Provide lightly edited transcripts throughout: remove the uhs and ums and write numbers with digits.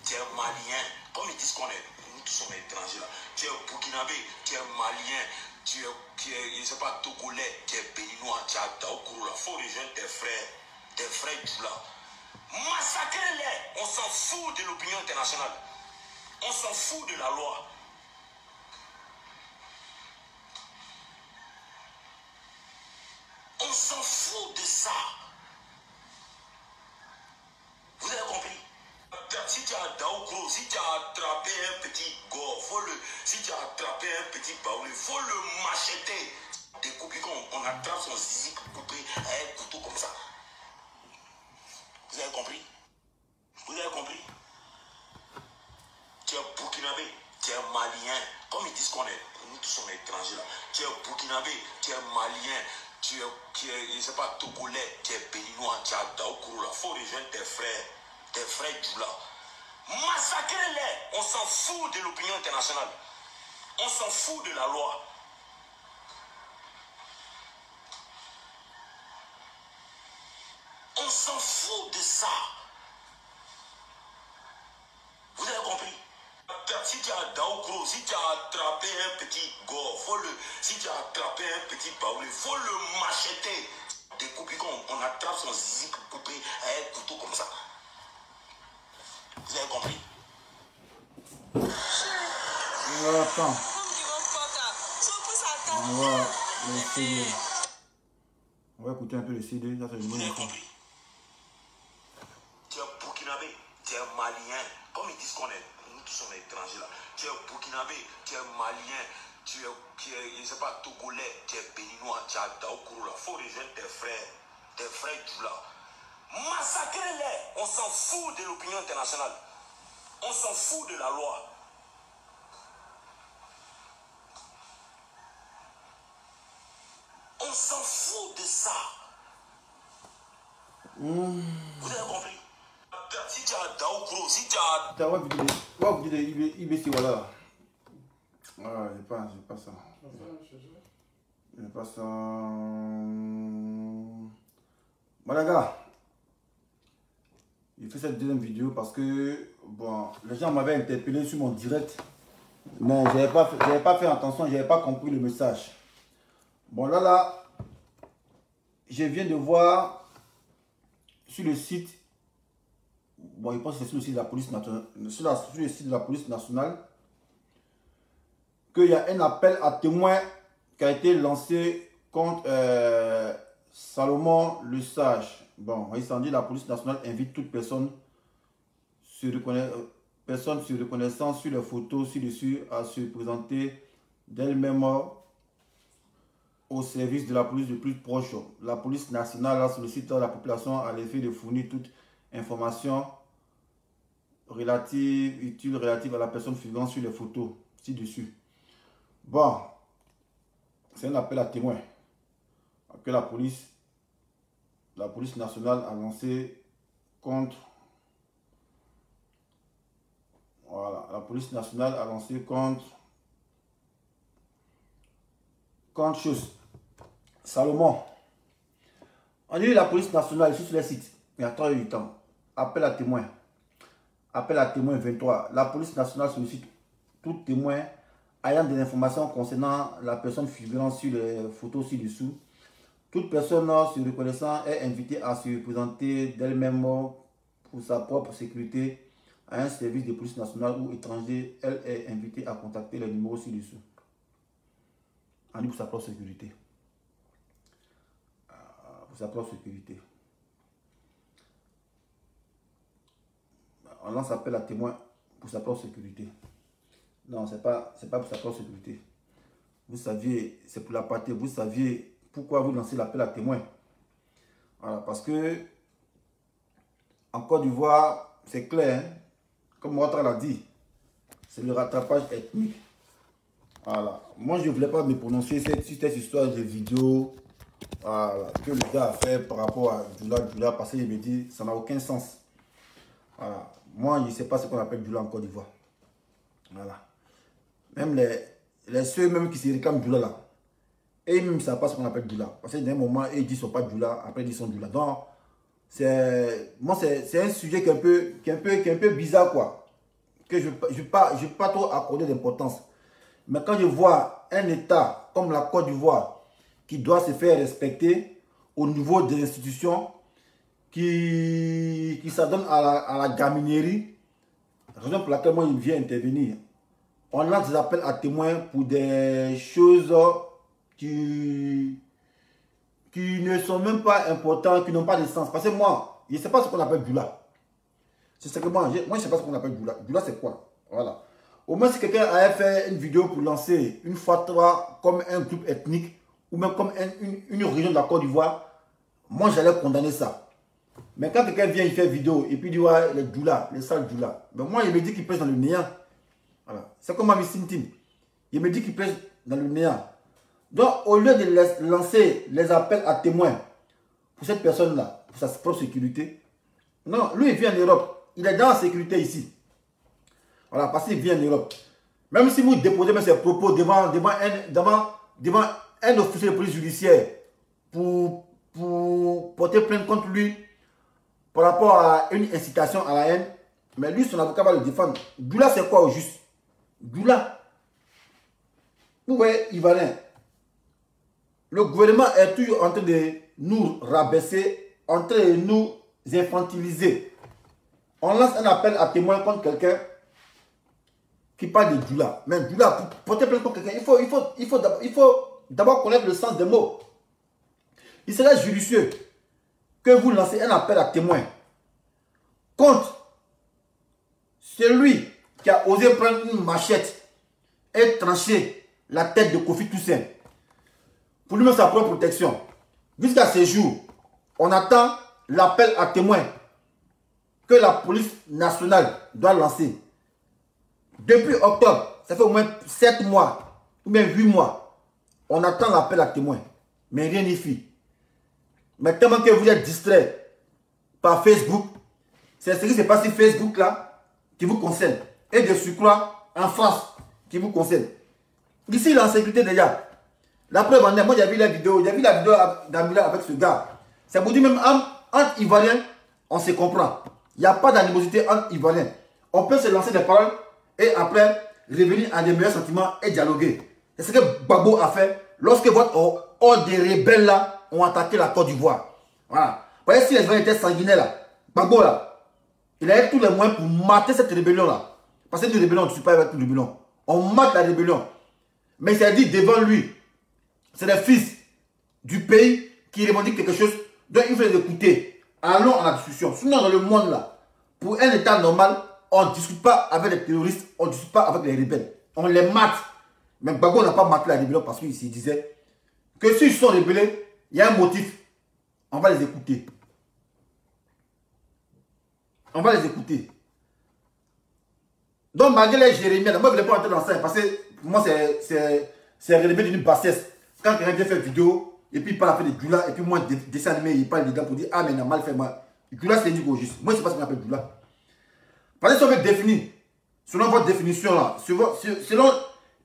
tu es malien. Comme ils disent qu'on est, nous tous sommes étrangers là. Tu es burkinabé, tu es malien, tu es je ne sais pas, togolais, tu es béninois, tu es Daoukourouou là. Faut rejoindre tes frères Djoula. Massacrez-les. On s'en fout de l'opinion internationale. On s'en fout de la loi. On s'en fout de ça. Vous avez compris? Si tu as Daoukourouou, si tu as attrapé un petit gore, si tu as attrapé un petit baoulé, il faut le macheter. Découper, on attrape son zizi coupé à un couteau comme ça. Vous avez compris? Vous avez compris? Tu es burkinabé, tu es malien. Comme ils disent qu'on est, nous tous sommes étrangers là. Tu es burkinabé, tu es malien, tu es je ne sais pas, togolais, tu es béninois, tu es Daoukourouou là. Faut rejoindre tes frères Djoula. Massacrez-les. On s'en fout de l'opinion internationale. On s'en fout de la loi. On s'en fout de ça. Vous avez compris? Si tu as Daoukourouou, si tu as attrapé un petit gore, si tu as attrapé un petit baoulé, il faut le macheter. Découper, on attrape son zizi coupé à un couteau comme ça. Vous avez compris? Attends. On va écouter un peu le CD. Vous avez compris? Tu es burkinabé, tu es malien. Comme ils disent qu'on est, nous tous sommes étrangers là. Tu es burkinabé, tu es malien, tu es je ne sais pas, togolais, tu es béninois, tu es Daoukourouou là. Faut rejoindre tes frères Djoula. Massacrez-les. On s'en fout de l'opinion internationale. On s'en fout de la loi. On s'en fout de ça. Vous avez compris? Si tu as Daoukourouou, si tu as... Ouais, vous dites IBC, voilà. Ah, j'ai pas ça. J'ai pas ça. Bon, les gars. J'ai fait cette deuxième vidéo parce que, bon, les gens m'avaient interpellé sur mon direct. Mais je n'avais pas fait attention, je n'avais pas compris le message. Bon, là, je viens de voir sur le site, bon, je pense que c'est sur le site de la police nationale, sur le site de la police nationale, qu'il y a un appel à témoins qui a été lancé contre Salomon Le Sage. Bon, il s'en dit, la police nationale invite toute personne se reconnaissant sur les photos ci-dessus à se présenter d'elle-même au service de la police le plus proche. La police nationale sollicite la population à l'effet de fournir toute information utile relative à la personne figurant sur les photos ci-dessus. Bon, c'est un appel à témoins que la police nationale a lancé contre... Voilà, la police nationale a lancé contre chose. Salomon. On dit la police nationale ici sur le site. Il y a 3 ans. Appel à témoins. Appel à témoins 23. La police nationale sollicite tout témoin ayant des informations concernant la personne figurant sur les photos ci-dessous. Toute personne se reconnaissant est invitée à se présenter d'elle-même pour sa propre sécurité à un service de police nationale ou étranger. Elle est invitée à contacter les numéros ci-dessous. On dit pour sa propre sécurité. Pour sa propre sécurité. On lance appel à témoin pour sa propre sécurité. Non, c'est pas pour sa propre sécurité. Vous saviez, c'est pour la partie, vous saviez pourquoi vous lancez l'appel à témoin. Voilà, parce que en Côte d'Ivoire, c'est clair, hein, comme Ouattara l'a dit, c'est le rattrapage ethnique. Voilà. Moi, je ne voulais pas me prononcer sur cette histoire de vidéo, voilà, que le gars a fait par rapport à Djoula, parce qu'il me dit ça n'a aucun sens. Voilà. Moi, je ne sais pas ce qu'on appelle Djoula en Côte d'Ivoire. Voilà. Même les ceux même qui se réclament Djoula là, et même ne savent pas ce qu'on appelle Djoula. Parce que d'un moment, ils disent qu'ils ne sont pas Djoula, après ils disent qu'ils sont Djoula. Donc, c'est un sujet qui est un peu bizarre, quoi. que je n'ai pas trop accordé d'importance. Mais quand je vois un État comme la Côte d'Ivoire qui doit se faire respecter au niveau des institutions, qui s'adonne à la gaminerie, raison pour laquelle moi il vient intervenir. On lance des appels à témoins pour des choses qui ne sont même pas importantes, qui n'ont pas de sens. Parce que moi, je ne sais pas ce qu'on appelle Djoula. C'est ce que moi je ne sais pas ce qu'on appelle Djoula. Djoula, c'est quoi? Voilà. Au moins, si quelqu'un avait fait une vidéo pour lancer une fatwa comme un groupe ethnique ou même comme une région de la Côte d'Ivoire, moi, j'allais condamner ça. Mais quand quelqu'un vient, il fait vidéo et puis il dit ouais, les Djoula, les sales Djoula. Ben moi, il me dit qu'il pèse dans le néant. Voilà. C'est comme Mami Sintin. Il me dit qu'il pèse dans le néant. Donc, au lieu de lancer les appels à témoins pour cette personne-là, pour sa propre sécurité, non, lui, il vient en Europe. Il est dans la sécurité ici. Voilà, parce qu'il vient en Europe. Même si vous déposez même ses propos devant un officier de police judiciaire pour porter plainte contre lui par rapport à une incitation à la haine, mais lui, son avocat va le défendre. Djoula, c'est quoi au juste? Djoula. Vous voyez, Ivoirien, le gouvernement est toujours en train de nous rabaisser, en train de nous infantiliser. On lance un appel à témoin contre quelqu'un qui parle de Djoula. Mais Djoula, pour porter plainte contre quelqu'un, il faut d'abord connaître le sens des mots. Il serait judicieux que vous lancez un appel à témoin contre celui qui a osé prendre une machette et trancher la tête de Kofi Toussaint pour lui-même sa propre protection. Jusqu'à ce jour, on attend l'appel à témoin que la police nationale doit lancer. Depuis octobre, ça fait au moins 7 mois ou même 8 mois, on attend l'appel à témoin, mais rien n'y fait. Mais tellement que vous êtes distrait par Facebook, c'est ce qui se passe sur Facebook là qui vous concerne. Et de surcroît en France qui vous concerne. Ici, il est en sécurité déjà. La preuve en est, moi j'ai vu la vidéo d'Amila avec ce gars. Ça vous dit même entre Ivoiriens, on se comprend. Il n'y a pas d'animosité entre Ivoiriens. On peut se lancer des paroles et après revenir à des meilleurs sentiments et dialoguer. C'est ce que Gbagbo a fait lorsque votre horde des rebelles là ont attaqué la Côte d'Ivoire. Voilà. Vous voyez, si les gens étaient sanguinaires là, Gbagbo là, il avait tous les moyens pour mater cette rébellion là. Parce que une rébellion, on ne suit pas avec une rébellion. On mate la rébellion. Mais il s'est dit devant lui, c'est les fils du pays qui revendiquent quelque chose, donc il faut les écouter. Allons à la discussion. Sinon, dans le monde là, pour un État normal, on ne discute pas avec les terroristes, on ne discute pas avec les rebelles. On les mate. Mais Gbagbo n'a pas maté la rébellion parce qu'il se disait que s'ils sont rebellés, il y a un motif. On va les écouter. On va les écouter. Donc, malgré les Jérémiens, moi je ne voulais pas entrer dans ça parce que pour moi, c'est relevé d'une bassesse. Quand quelqu'un vient faire vidéo, et puis il parle après de Djoula, et puis moi, dessin animé, il parle dedans pour dire ah, mais il a mal fait moi. Djoula, c'est dit au juste. Moi, je ne sais pas ce qu'on appelle Djoula. Parce que si on veut définir, selon votre définition là, selon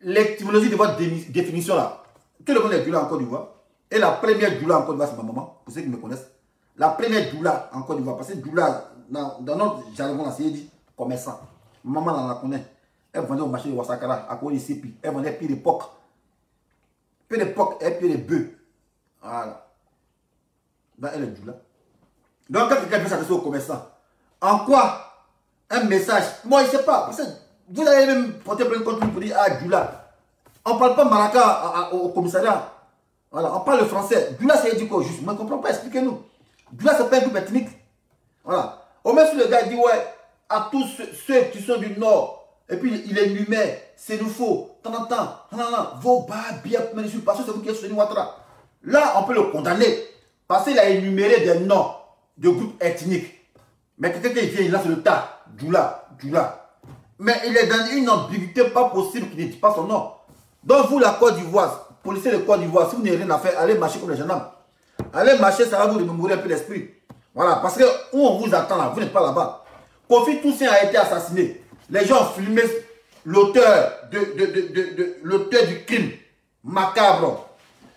l'étymologie de votre définition là, tout le monde est Djoula en Côte d'Ivoire. Et la première Djoula en Côte d'Ivoire, c'est ma maman, pour ceux qui me connaissent. La première Djoula en Côte d'Ivoire, parce que Djoula, dans notre jargon, c'est dit commerçant. Maman, on la connaît. Elle vendait au marché de Ouassakara, à cause de Sépi. Elle vendait pied d'époque. Pied d'époque et pied de bœuf. Voilà. Donc, elle est Djoula. Donc, quand quelqu'un veut s'adresser aux commerçants, en quoi un message, moi, je ne sais pas. Parce que vous avez même porté plainte contre lui pour dire ah, Djoula. On ne parle pas Maraka au commissariat. Voilà, on parle le français. Djoula, c'est dit quoi juste? Moi, je ne comprends pas, expliquez-nous. Djoula, c'est pas un groupe ethnique. Voilà. Au moins, si le gars dit ouais, à tous ceux qui sont du Nord, et puis il est numère, c'est nous faux, vos bas bien, parce que c'est vous qui êtes soutenu Ouattara. Là, on peut le condamner, parce qu'il a énuméré des noms de groupes ethniques. Mais quelqu'un qui vient, il lance le tas, Djoula. Mais il est dans une ambiguïté pas possible qu'il ne dit pas son nom. Donc vous, la Côte d'Ivoire, policiers de Côte d'Ivoire, si vous n'avez rien à faire, allez marcher comme les gendarmes. Allez marcher, ça va vous remémorer un peu l'esprit. Voilà, parce que où on vous attend là, vous n'êtes pas là-bas. Kofi Toussaint a été assassiné. Les gens ont filmé l'auteur du crime macabre.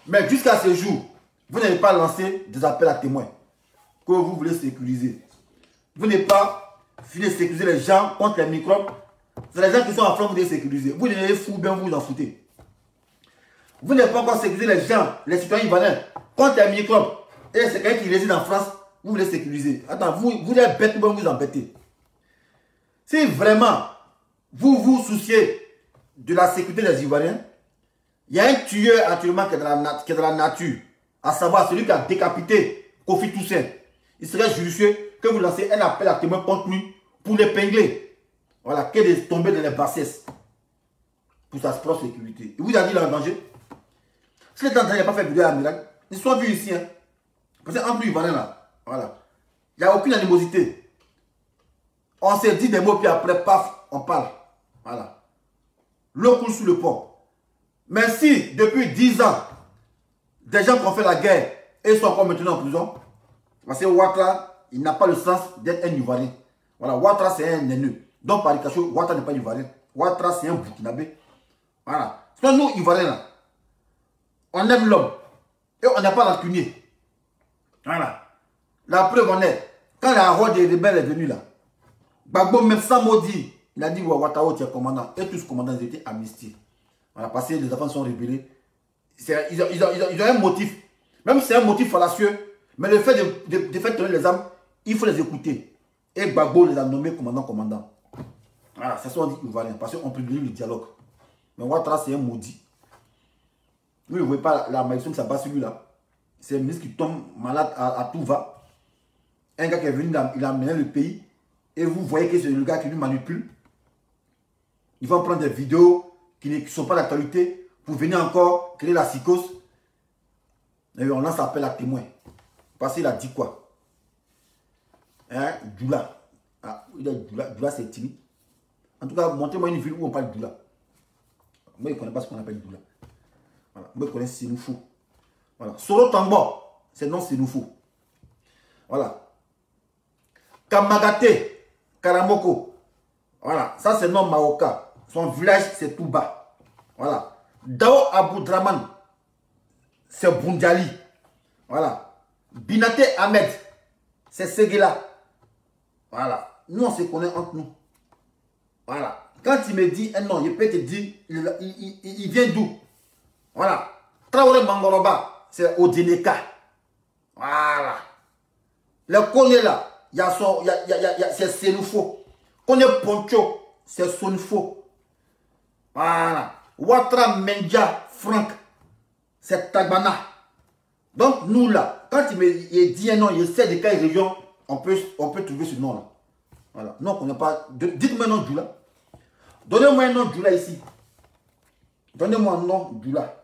Mais jusqu'à ce jour, vous n'avez pas lancé des appels à témoins que vous voulez sécuriser. Vous n'avez pas fini de sécuriser les gens contre les microbes C'est les gens qui sont en France, vous devez sécuriser. Vous devez fou, bien vous en foutez. Vous n'avez pas encore sécurisé les gens, les citoyens ivoiriens. Quand il y a un microbe, et c'est quelqu'un qui réside en France, vous voulez sécuriser. Attends, vous êtes bête, vous vous embêtez. Si vraiment vous vous souciez de la sécurité des Ivoiriens, il y a un tueur actuellement qui est dans la nature, à savoir celui qui a décapité Kofi Toussaint. Il serait judicieux que vous lancez un appel à témoin contre lui pour l'épingler. Voilà, qu'elle est tombée dans les bassesses pour sa propre sécurité. Il vous a dit qu'il est en danger. Si les gens n'ont pas fait vidéo à miracle, ils sont vus ici. Hein. Parce qu'entre nous, Ivoiriens là, voilà. Il n'y a aucune animosité. On s'est dit des mots, puis après, paf, on parle. Voilà. L'eau coule sous le pont. Mais si, depuis 10 ans, des gens qui ont fait la guerre et sont encore maintenant en prison, parce que Ouattara, il n'a pas le sens d'être un Ivoirien. Voilà, Ouattara, c'est un haineux. Donc, par extension, Ouattara n'est pas Ivoirien. Ouattara, c'est un Burkinabé. Voilà. Sinon, nous, Ivoiriens, là, on aime l'homme. Et on n'a pas rancunier. Voilà. La preuve en est, quand la roi des rebelles est venue là, Gbagbo, même sans mot dit, il a dit Ouattara, tu es commandant. Et tous les commandants étaient amnistiés. Voilà, parce que les enfants sont rebellés. Ils ont un motif. Même si c'est un motif fallacieux, mais le fait de faire tourner les âmes, il faut les écouter. Et Gbagbo les a nommés commandant. Voilà, c'est ça qu'on dit Ivoirien, parce qu'on privilégie le dialogue. Mais Ouattara, c'est un maudit. Vous ne voyez pas la malédiction que ça bat sur lui là. C'est un ministre qui tombe malade à tout va. Un gars qui est venu, il a mené le pays. Et vous voyez que c'est le gars qui lui manipule. Ils vont prendre des vidéos qui ne sont pas d'actualité pour venir encore créer la psychose. Et on lance appel à témoin. Parce qu'il a dit quoi? Hein? Djoula. Ah, il a Djoula, c'est timide. En tout cas, montrez-moi une ville où on parle Djoula. Moi, je ne connais pas ce qu'on appelle Djoula. Voilà. Moi, je connais Sénoufou. Voilà. Soro Tambo, c'est non Sénoufou. Voilà. Kamagate, Karamoko. Voilà. Ça, c'est non Maoka. Son village, c'est tout bas. Voilà. Dao Aboudraman, c'est Bundjali. Voilà. Binate Ahmed, c'est Seguela. Voilà. Nous, on se connaît entre nous. Voilà. Quand il me dit un nom, il peut te dire, il vient d'où? Voilà. Traoré Mangoroba, c'est Odineka. Voilà. Le Kone là, c'est Sénoufo. Kone Poncho, c'est Sonfo. Voilà. Ouattara Mendia Franck, c'est Tagbana. Donc nous là, quand il dit un nom, il sait de quelle région on peut trouver ce nom là. Voilà. Non, on n'a pas. Dites-moi un nom de Djoula. Donnez-moi un nom de Djoula ici. Donnez-moi un nom de Djoula.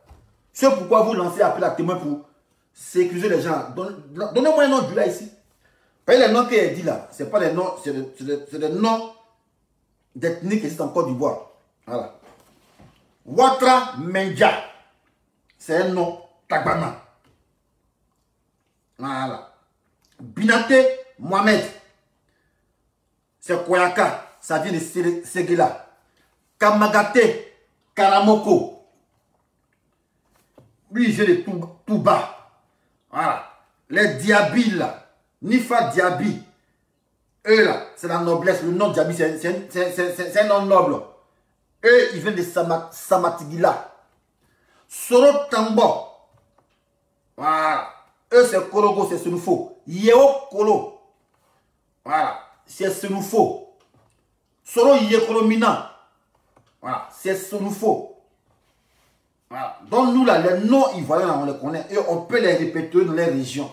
C'est pourquoi vous lancez appel à témoin pour sécuriser les gens. Donnez-moi un nom de Djoula ici. Parce que les noms qu'il a dit là, ce n'est pas les noms, c'est des noms d'ethnie qui existent en Côte d'Ivoire. Voilà. Ouattara Mendia, c'est un nom Tagbana. Voilà. Binate Mohamed, c'est Koyaka, ça vient de Seguela. Kamagate Karamoko, lui il vient de tout bas. Voilà. Les Diaby là, Nifa Diaby, eux là, c'est la noblesse. Le nom Diaby, c'est un nom noble. Eux, ils viennent de Samatigila. Soro Tambo, voilà. Eux, c'est Korogo, c'est Sénoufo. Yeo Kolo, voilà, c'est Sénoufo. Soro Yekolomina, voilà, c'est Sénoufo. Voilà. Donc nous là, les noms ivoiriens, on les connaît et on peut les répéter dans les régions.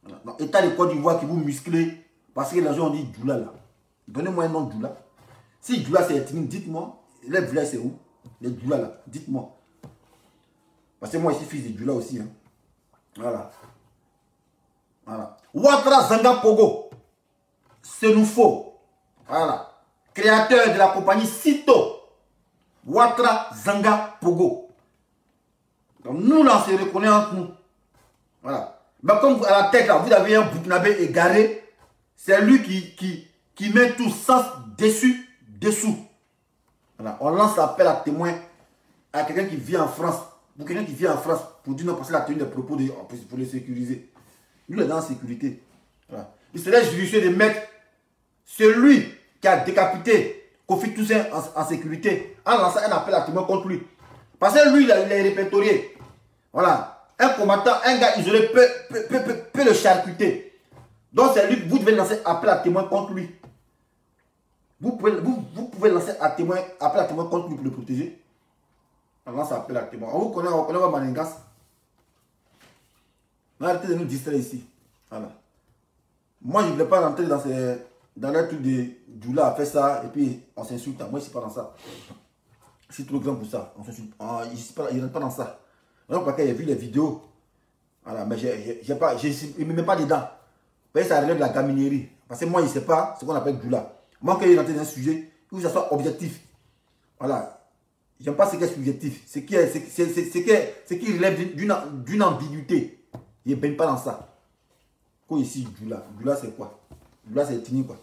Voilà. Donc, État de Côte d'Ivoire qui vous musclez, parce que les gens ont dit Djoula là. Donnez-moi un nom de Djoula. Si Djoula c'est ethnique, dites-moi. Les villages c'est où? Les Djoula là, dites-moi. Parce que moi je suis fils de Djoula aussi. Hein. Voilà. Voilà. Ouattara Zanga Pogo, Sénoufo. Voilà. Créateur de la compagnie Sito. Ouattara Zanga Pogo. Donc nous là, on se reconnaît entre nous. Voilà. Mais comme à la tête là, vous avez un Burkinabé égaré, c'est lui qui met tout sens dessus, dessous. Voilà. On lance l'appel à témoin à quelqu'un qui vit en France. Pour quelqu'un qui vit en France, pour dire non, parce qu'il a tenu des propos pour les sécuriser. Nous, il est dans la sécurité. Voilà. Il serait judicieux de mettre celui qui a décapité Kofi Toussaint en sécurité en lançant un appel à témoin contre lui. Parce que lui, il est répertorié. Voilà. Un combattant, un gars isolé peut le charcuter. Donc c'est lui, vous devez lancer appel à témoin contre lui. Vous pouvez lancer appel à témoin contre lui pour le protéger. On lance appel à témoin. On connaît votre Maningas. Arrêtez de nous distraire ici. Voilà. Moi, je ne voulais pas rentrer dans le truc de Djoula a fait ça et puis on s'insulte. Moi, je ne suis pas dans ça. Je suis trop grand pour ça. On s'insulte. Je ne rentre pas dans ça. Donc, parce que j'ai vu les vidéos. Voilà, mais je ne me mets pas dedans. Vous voyez, ça relève de la gaminerie. Parce que moi, je ne sais pas ce qu'on appelle Djoula. Moi, quand je rentre dans un sujet, il faut que ça soit objectif. Voilà. J'aime pas ce qui est subjectif. Ce qui relève d'une ambiguïté. Je ne baigne pas dans ça. Quoi ici, Djoula? Djoula, c'est quoi? Djoula, c'est Tini, quoi.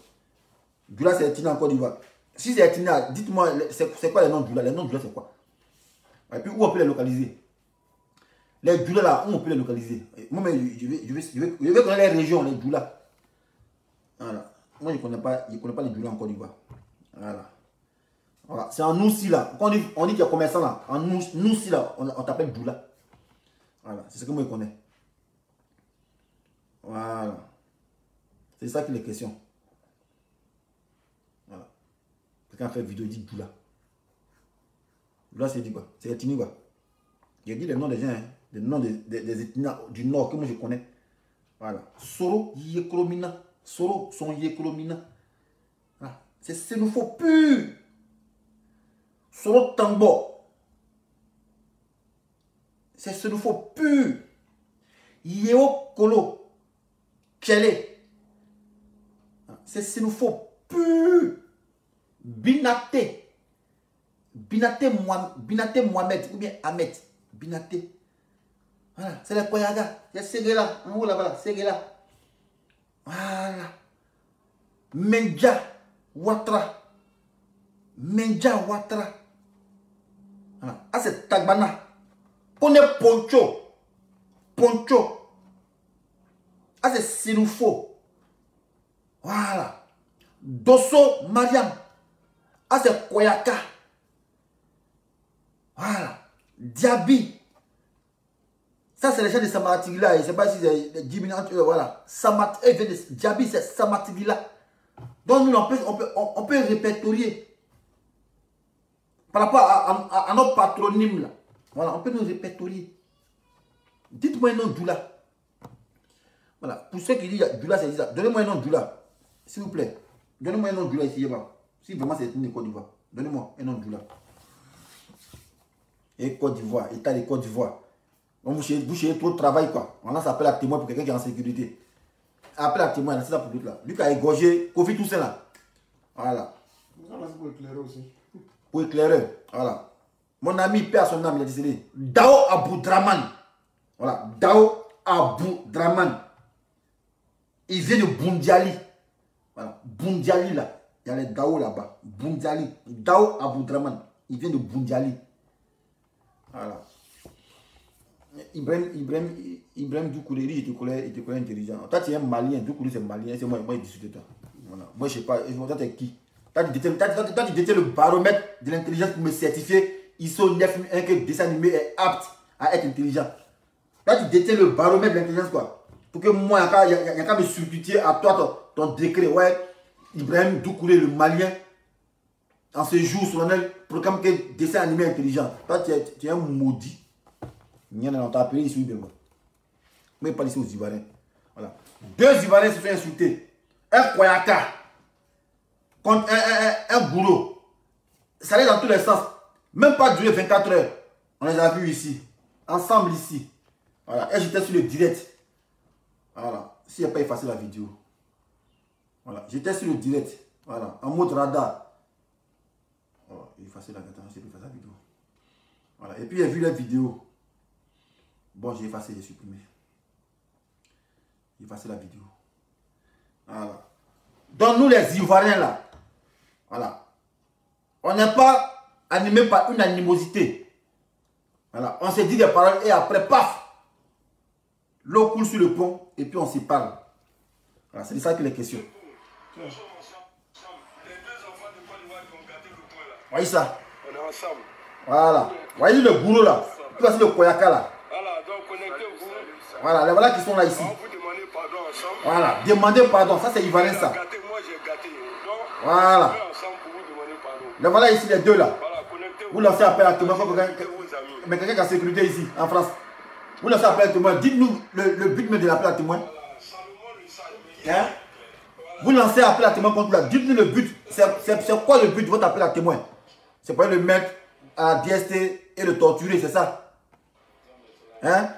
Djoula, c'est Tini en Côte d'Ivoire. Si c'est Tini, dites-moi, c'est quoi les noms de Djoula? Les noms de Djoula, c'est quoi? Et puis, où on peut les localiser? Les Djoula, là, où on peut les localiser? Moi, mais je vais connaître les régions, les Djoula. Voilà. Moi, je ne connais pas les Djoula en Côte d'Ivoire. Voilà. Voilà. C'est en Noussi, là. Quand on dit qu'il y a commerçant, là. En Noussi, là, on t'appelle Djoula. Voilà. C'est ce que moi, je connais. Voilà. C'est ça qui est question. Voilà. Quelqu'un fait vidéo, il dit Djoula. Djoula, c'est dit quoi? C'est ethnie, quoi. J'ai dit les noms des gens, hein. Les noms des ethnies du Nord que moi je connais. Voilà. Soro Yekolomina. Soro son Yekolomina. Voilà. C'est xénophobe pur. Soro Tambo. C'est xénophobe pur. Yeo Kolo. Kele. C'est xénophobe pur. Binaté. Binaté Mohamed ou bien Ahmed. Binaté. Voilà, c'est les Koyaga. Il y a Segela. En haut là-bas, Segela. Voilà. Menja Ouattara. Menja Ouattara. Voilà. Ah, c'est Tagbana. On est Poncho. Poncho. Ah, c'est Siroufo. Voilà. Dosso Mariam. Ah, c'est Koyaka. Voilà. Diaby. Ça, c'est les gens de Samatigila. Je ne sais pas si c'est 10 minutes. Voilà. Diaby, c'est Samatigila. Donc, nous, on peut répertorier. Par rapport à notre patronyme, là. Voilà, on peut nous répertorier. Dites-moi un nom de Djoula. Voilà. Pour ceux qui disent Djoula, c'est ça. Donnez-moi un nom de Djoula. S'il vous plaît. Donnez-moi un nom de Djoula ici. Si vraiment c'est une Côte d'Ivoire. Donnez-moi un nom de Djoula. Et Côte d'Ivoire. État de Côte d'Ivoire. Donc vous cherchez trop de travail, quoi. On lance appel à témoin pour quelqu'un qui est en sécurité. Appel à témoin, c'est ça pour l'autre là. Lui qui a égorgé Kofi Toussaint là. Voilà. C'est pour éclairer aussi. Pour éclairer. Voilà. Mon ami, paix à son âme, il a décédé. Dao Aboudraman. Voilà. Dao Aboudraman. Il vient de Boundiali. Voilà. Boundiali là. Il y a les Dao là-bas. Boundiali. Dao Aboudraman. Il vient de Boundiali. Voilà. Ibrahim Doukouré, il te connaît intelligent. Toi, tu es un Malien. Doukouré, c'est Malien. C'est moi, il discute de toi. Voilà. Moi, je ne sais pas. Toi, tu es qui? Toi, tu détiens le baromètre de l'intelligence pour me certifier ISO 9001 que le dessin animé est apte à être intelligent. Toi, tu détiens le baromètre de l'intelligence, quoi. Pour que moi, il n'y a qu'à me substituer à toi, ton décret. Ouais, Ibrahim Doukouré, le Malien, en ce jour solennel, proclame que dessin animé intelligent. Toi, tu es un maudit. On t'a appelé ici, mais pas ici aux Ivoiriens. Voilà. 2 Ivoiriens se sont insultés. Un Koyaka contre un boulot. Ça allait dans tous les sens. Même pas duré 24 heures. On les a vus ici. Ensemble ici. Voilà. Et j'étais sur le direct. Voilà. S'il n'y a pas effacé la vidéo. Voilà. J'étais sur le direct. Voilà. En mode radar. Voilà. Effacer la vidéo. Voilà. Et puis j'ai vu la vidéo. Bon, j'ai effacé, j'ai supprimé. J'ai effacé la vidéo. Voilà. Donc, nous, les Ivoiriens, là, voilà, on n'est pas animé par une animosité. Voilà. On s'est dit des paroles et après, paf, l'eau coule sur le pont et puis on s'y parle. Voilà, c'est de ça qu'il est question. Les 2 enfants de Côte d'Ivoire qui ont gâté Voyez ça. On est ensemble. Voilà. Voyez le boulot là. Tout ça, c'est le Koyaka là. Voilà, donc connectez-vous. Voilà, les voilà qui sont là ici. On vous demandez pardon ensemble. Voilà, demandez pardon. Ça, c'est Ivoirien ça. Moi, j'ai gâté. Donc, voilà. on est ensemble pour vous demander pardon. Les voilà ici, les deux là. Voilà, connectez-vous. Vous lancez appel à tout le monde. Mais quelqu'un qui a sécurité ici, en France. Vous lancez appel à tout le monde. Dites-nous le but de l'appel à témoin. Hein? Vous lancez appel à témoin contre là. Dites-nous le but. C'est quoi le but de votre appel à témoin? C'est pour le mettre à la DST et le torturer, c'est ça? Hein?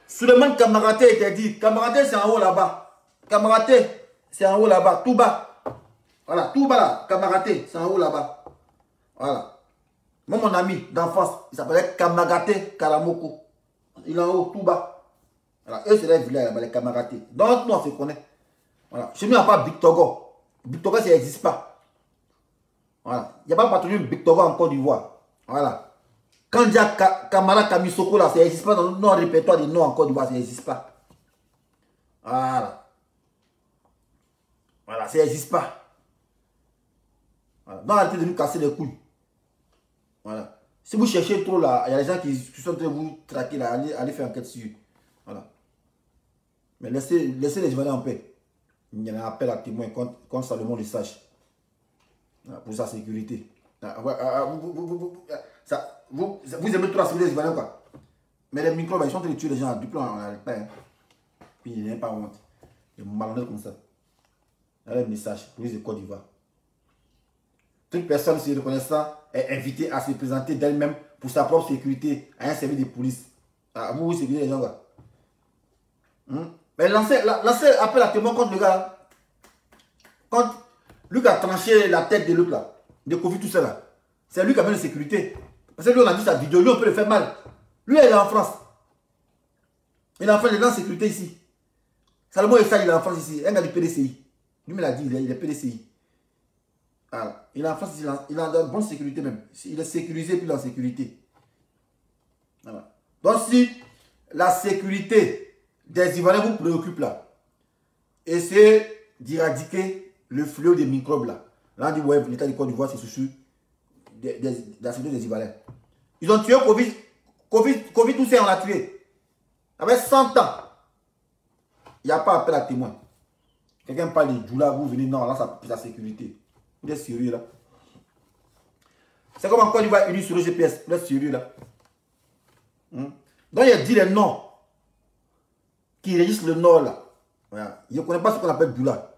Souleymane Kamaraté était dit. Kamaraté, c'est en haut là-bas. Kamaraté, c'est en haut là-bas. Tout bas. Voilà, tout bas là. Kamaraté, c'est en haut là-bas. Voilà. Moi, mon ami d'enfance, il s'appelait Kamaraté Karamoko. Il est en haut, tout bas. Voilà, eux, c'est les villages là-bas, les Kamaraté. Donc, nous, on se connaît. Voilà. Chez nous, il n'y a pas Big Togo. Big Togo, ça n'existe pas. Voilà. Il n'y a pas patrouille Big Togo en Côte d'Ivoire. Voilà. Quand il y a Kamara Kamisoko, là, ça n'existe pas dans notre répertoire des noms en Côte d'Ivoire, ça n'existe pas. Voilà. Voilà, ça n'existe pas. Voilà. Donc, arrêtez de nous casser les couilles. Voilà. Si vous cherchez trop là, il y a des gens qui sont en train de vous traquer là, allez faire enquête sur eux. Voilà. Mais laissez les Ivoiriens en paix. Il y a un appel à témoin contre Salomon le Sage. Pour sa sécurité. Vous aimez trop la sécurité des Ivoiriens quoi. Mais les microbes, ils sont en train de tuer les gens. Du plan, on n'arrête pas. Hein. Puis il n'y a pas honte. Il est malhonnête comme ça. Il y a un message, police de Côte d'Ivoire. Toute personne se reconnaissant est invitée à se présenter d'elle-même pour sa propre sécurité à un service de police. Vous sécurité les gens quoi. Mais lancez appel à témoin contre le gars. Quand Luc a tranché la tête de Luc là, de Covid tout ça là, c'est lui qui a mis la sécurité. Parce que lui on a vu sa vidéo, lui on peut le faire mal. Lui il est en France. Il est en France, il est en sécurité ici. Salomon Issa il est en France ici, un gars du PDCI. Lui me l'a dit, il est PDCI. Voilà. Il est en France, il a une bonne sécurité même. Il est sécurisé puis il est en sécurité. Voilà. Donc si la sécurité des Ivoiriens vous préoccupe là, essayez d'éradiquer le fléau des microbes là. Là on dit ouais, l'état du Côte d'Ivoire c'est sous la sécurité des Ivoiriens. Ils ont tué Covid tout ça on l'a tué. Avec 100 ans. Il n'y a pas appel à témoin. Quelqu'un parle de Djoula, vous venez, non, là c'est la sécurité. Vous êtes sérieux là? C'est comme en Côte d'Ivoire unis sur le GPS. Vous êtes sérieux là? Donc il a dit les noms qui régissent le nord là. Voilà. Je ne connais pas ce qu'on appelle Djoula.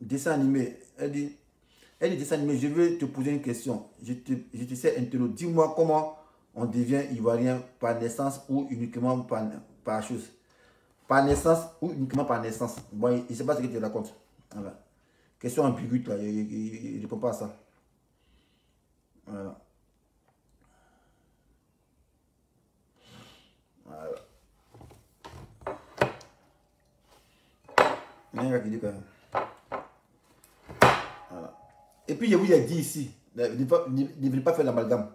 Dessin animé. Elle dit dessin animé, je veux te poser une question. Je te sais interro. Dis-moi comment on devient ivoirien par naissance ou uniquement par chose. Par naissance ou uniquement par naissance. Bon, il ne sait pas ce que tu racontes. Voilà. Question ambiguë là, il ne répond pas à ça. Voilà. Voilà. Il y a un gars qui dit quand même. Voilà. Et puis je vous ai dit ici, ne venez pas faire l'amalgame.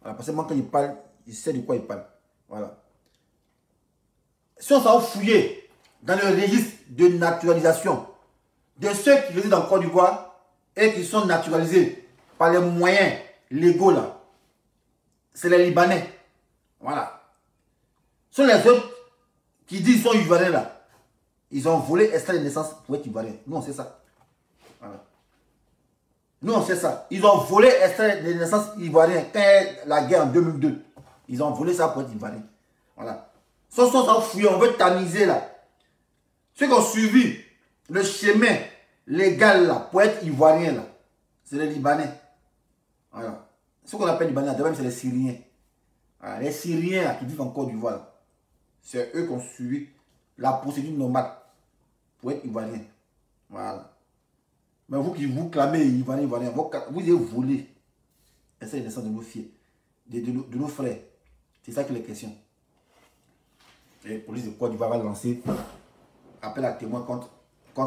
Voilà, parce que moi quand il parle, il sait de quoi il parle. Voilà. Si on s'en fouillé dans le registre de naturalisation de ceux qui résident en Côte d'Ivoire et qui sont naturalisés par les moyens légaux là, c'est les Libanais. Voilà. Ce sont les autres qui disent qu'ils sont Ivoiriens là. Ils ont volé extrait de naissance pour être Ivoiriens. Nous on sait ça. Voilà. Nous on sait ça. Ils ont volé extrait de naissance ivoirien quand il y a la guerre en 2002. Ils ont volé ça pour être Ivoiriens. Voilà. Ceux qui sont fouillés, on veut tamiser là. Ceux qui ont suivi le chemin légal là pour être Ivoiriens là, c'est les Libanais. Voilà. Ce qu'on appelle Libanais, d'abord c'est les Syriens. Voilà. Les Syriens là, qui vivent en Côte d'Ivoire, c'est eux qui ont suivi la procédure normale pour être Ivoiriens. Voilà. Mais vous qui vous clamez Ivoiriens, vous avez volé c'est la naissance de nos filles, de nos frères. C'est ça qui est la question. Et la police de Côte d'Ivoire va lancer appel à témoin contre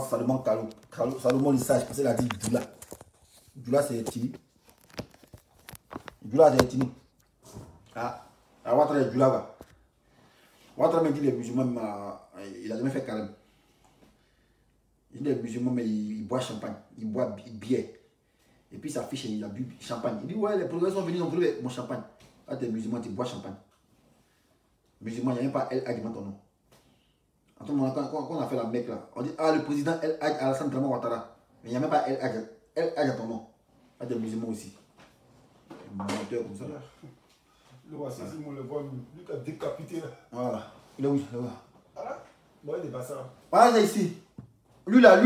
Salomon Kalou. Salomon le Sage, parce qu'il a dit Djoula. Djoula c'est Tini. Djoula c'est Tini. Ah, on va traiter Djoula. Ouattara m'a dit les musulmans, il a jamais fait carême. Il dit les musulmans, mais il boit champagne, il boit bière. Et puis sa fiche, il a bu champagne. Il dit, ouais, les progrès sont venus, ils ont voulu mon champagne. Ah, t'es musulman, tu bois champagne. Musulman, il n'y a même pas El Hadj dans ton nom. En tout moment, quand on a fait la Mecque là, on dit, ah, le président El Hadj Alassane Dramane Ouattara. Mais il n'y a même pas El Hadj à ton nom. Ah, t'es musulman aussi. Menteur comme ça. Le roi Sissi, on le voit, lui qui a décapité là. Voilà. Il est où? Voilà. Bon, il est pas ça. Voilà, c'est ici. Lui là.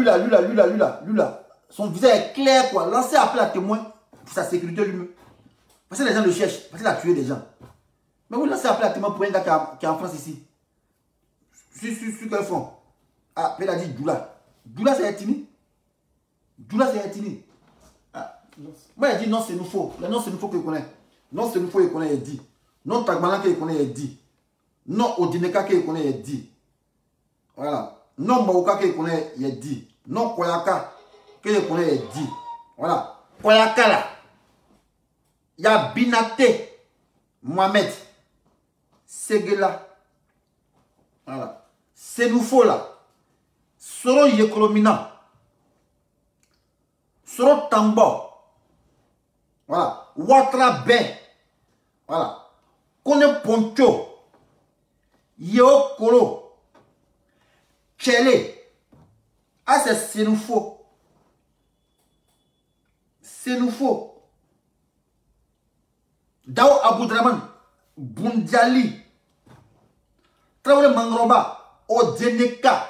Son visage est clair quoi. Lancez appel à témoin pour sa sécurité lui-même. Parce que les gens le cherchent. Parce qu'il a tué des gens. Mais vous lancez appel à témoin pour un gars qui est en France ici. Sur quel front? Ah, il a dit Doula. Doula c'est Etini. Doula c'est Etini. Ah. Moi il dit non c'est nous faux. Le non c'est nous faux qu'il connaît. Non c'est nous faux qu'il connaît il dit. Non Tagmalan qu'il connaît il dit. Non Odineka qu'il connaît il dit. Voilà. Non Maouka qu'il connaît il dit. Non Koyaka qu'il connaît il dit. Voilà. Koyaka là. Il y a Binate Mohamed Seguela. Voilà. C'est nous faux là. Soro Yekolomina. Soro Tambo. Voilà. Ouattara Ben. Voilà. Kone Poncho. Yeo Kolo. Tchele. Ah, c'est nous faux. C'est nous faux. Dao Aboudraman. Bundiali. Traoré Mangroba. Odeneka.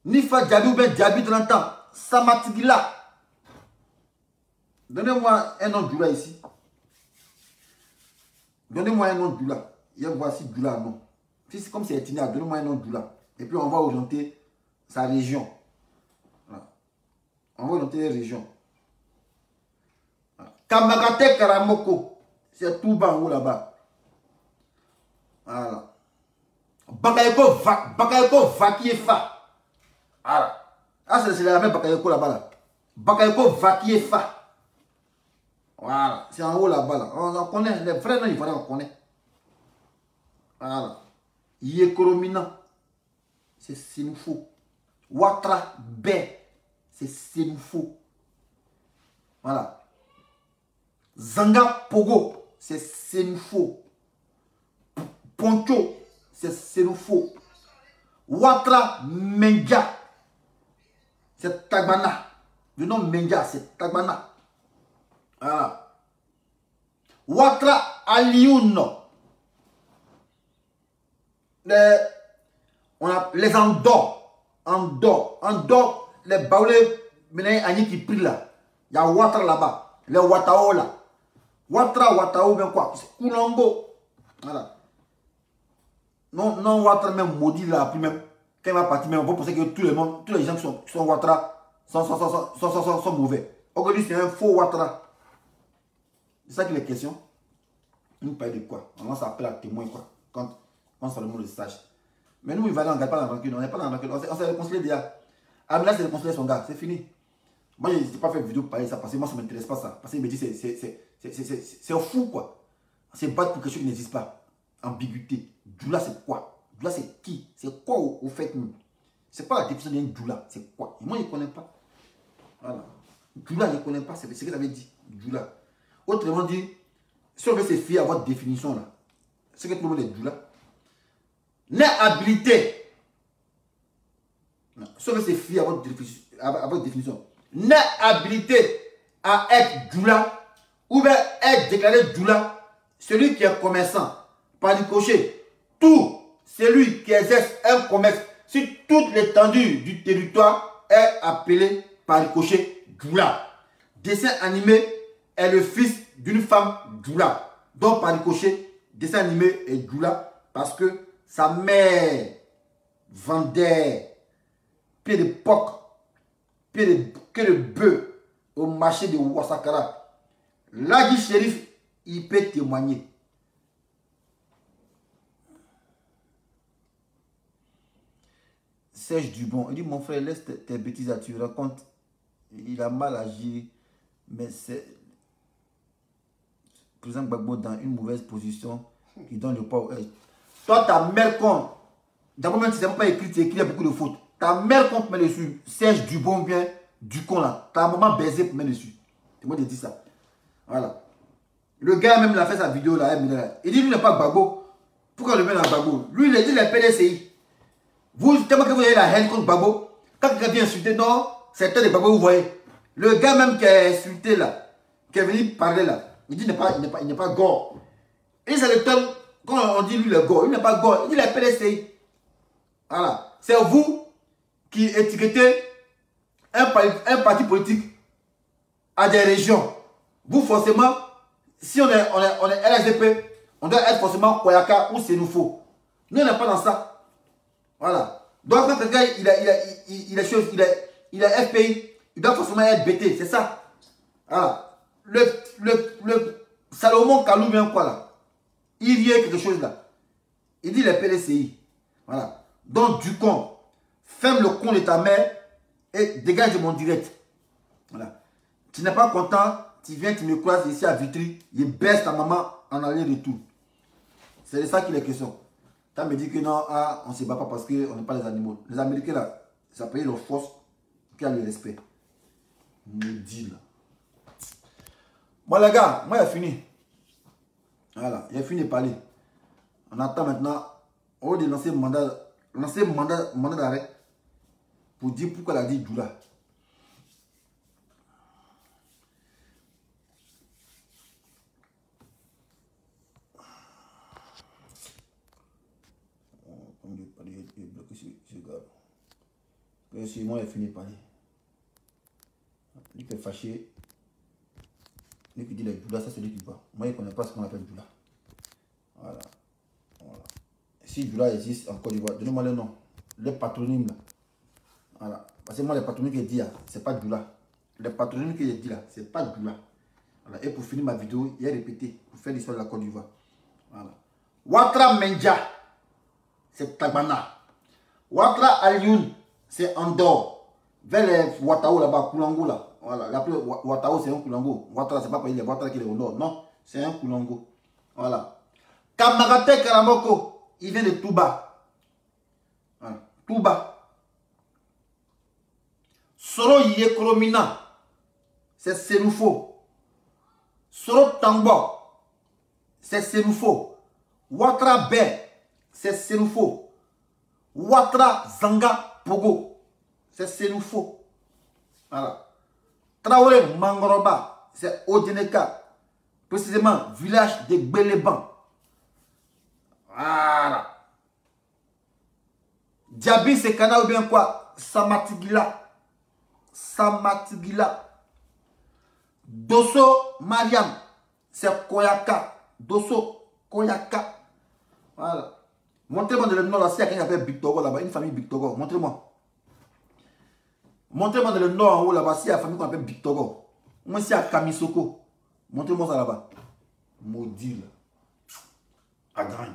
Nifa Djabi ou bien Djabi de l'antan. Samatigila. Donnez-moi un nom de Doula ici. Donnez-moi un nom de Doula. Et voici Doula, non. Si comme c'est Etina, donnez-moi un nom de Doula. Et puis on va orienter sa région. Voilà. On va orienter les régions. Voilà. Kamagate Karamoko. C'est tout bas en haut là-bas. Voilà. Bakayoko Vakiefa. Voilà. Ah, c'est la même Bakayoko là-bas là. Bakayoko Vakiefa. Voilà. C'est en haut là-bas là. On en connaît. Les vrais noms, il faudrait qu'on connaît. Voilà. Yekoromina. C'est Sénoufo. Ouattara Bé. C'est Sénoufo. Voilà. Zanga Pogo. C'est Sénoufo. Poncho. C'est Sénoufo. Ouattara Mendia. C'est Tagmana. Le nom Mendia, c'est Tagmana. Voilà. Ouattara Alioun. On a les Andor. Andor. Les baoulés, maintenant, qui pris là. Il y a Ouattara là-bas. Les Ouattao là. Ouattao, bien quoi. C'est Koulongo. Voilà. Non, Ouattara même maudit là, puis même. Quand il va partir, même, on va penser que tous les gens qui sont Ouattara sont mauvais. Aujourd'hui, c'est un faux Ouattara. C'est ça qu'il est question. Nous parlons de quoi? On lance appel à témoin quoi. Quand seulement le sache. Mais nous, il va aller pas dans la rancune. On n'est pas dans la rancune. On s'est réconcilié déjà. Amina s'est réconcilié son gars. C'est fini. Moi, je n'ai pas fait de vidéo pour parler de ça parce que moi, ça ne m'intéresse pas ça. Parce qu'il me dit c'est fou quoi. On se bat pour quelque chose qui n'existe pas. Ambiguïté. Doula, c'est quoi? Doula, c'est qui? C'est quoi au fait nous? C'est pas la définition d'un Doula. C'est quoi? Et moi, je ne connais pas. Voilà. Doula, je ne connais pas. C'est ce que ça veut dire. Doula. Autrement dit, si on veut se fier à votre définition là, c'est que tout le monde est Doula. N'est habilité. Si on veut se fier à votre définition, n'est habilité à être Doula ou bien être déclaré Doula, celui qui est commerçant, par du cocher, tout celui qui exerce un commerce sur toute l'étendue du territoire est appelé par le cocher Doula. Dessin animé est le fils d'une femme Doula. Donc par le cocher, dessin animé est Doula parce que sa mère vendait pied de porc, pied de bœuf au marché de Ouassakara. Là, dit shérif, il peut témoigner. Serge Dubon, il dit mon frère, laisse tes bêtises à tu racontes. Il a mal agi, mais c'est président Gbagbo dans une mauvaise position qui donne le poids au H. Toi, ta mère compte. D'abord, même si tu n'as pas écrit, tu écris, il y a beaucoup de fautes. Ta mère compte met dessus. Serge Dubon bien, Ducon là. Ta maman baisé pour mettre dessus. C'est moi qui dis ça. Voilà. Le gars même il a fait sa vidéo là. Il dit lui n'est pas Gbagbo. Pourquoi le met dans Gbagbo? Lui il a dit les PDCI. Vous, tellement que vous avez la haine contre Gbagbo. Quand quelqu'un vient insulter, non, c'est tel de Gbagbo, vous voyez. Le gars même qui a insulté là, qui est venu parler là, il dit il n'est pas gore. Et c'est le tel, quand on dit lui le gore, il n'est pas gore. Il dit les PDCI. Voilà. C'est vous qui étiquetez un parti politique à des régions. Vous, forcément, si on est LSDP, on doit être forcément Koyaka ou Sénoufo. Nous, on n'est pas dans ça. Voilà. Donc, quand quelqu'un il a FPI, il doit forcément être BT. C'est ça. Voilà. Le Salomon Kalou vient quoi là? Il vient quelque chose là. Il dit les PDCI. Voilà. Donc, du con, ferme le con de ta mère et dégage de mon direct. Voilà. Tu n'es pas content, tu viens, tu me croises ici à Vitry, il baisse ta maman en aller-retour. C'est de ça qu'il est question. Tu me dit que non, on ne se bat pas parce qu'on n'est pas les animaux. Les Américains là, ça paye leur force qui a le respect. Me dit là. Bon les gars, moi j'ai fini. Voilà, j'ai fini de parler. On attend maintenant, au lieu de lancer mandat d'arrêt pour dire pourquoi elle a dit Doula. Comme je parlais, il est bloqué sur ce gars. Si moi, il a fini de parler. Lui qui est fâché, lui qui dit les Doula, ça c'est lui qui va. Moi, il ne connaît pas ce qu'on appelle Doula. Voilà. Voilà. Si Doula existe en Côte d'Ivoire, donnez-moi le nom. Les patronymes là. Voilà. Parce que moi, les patronymes que j'ai dit là, c'est pas Doula. Les patronymes que j'ai dit là, c'est pas Doula. Voilà. Et pour finir ma vidéo, il a répété pour faire l'histoire de la Côte d'Ivoire. Voilà. Ouattara Mendia, c'est Tagbana. Ouattara Alioune, c'est Andorre. Vers les Ouattao là-bas, Koulango là. Voilà. L'appel Ouattao, c'est un Koulango. Ouattara, c'est pas pour les Ouattara qui est au nord. Non, c'est un Koulango. Voilà. Kamarate Karamoko, il vient de Touba. Voilà. Touba. Soro Yekolomina, c'est Sénoufo. Soro Tangbo, c'est Sénoufo. Ouattara Ben, c'est Sénoufo. Ouattara Zanga Pogo, c'est Sénoufo. Voilà. Traoré Mangoroba, c'est Odjeneka. Précisément, village de Gbeleban. Voilà. Diaby, c'est Kana ou bien quoi? Samatigila. Samatigila. Dosso Mariam, c'est Koyaka. Dosso Koyaka. Voilà. Montrez-moi dans le nord, là, s'il y a quelqu'un qui appelle Bictogo là-bas, une famille Bictogo. Montrez-moi. Montrez-moi dans le nord en haut là-bas, s'il y a une famille qu'on appelle Bictogo. Moi, s'il y a Kamisoko. Montrez-moi ça là-bas. Maudit là. À gagne.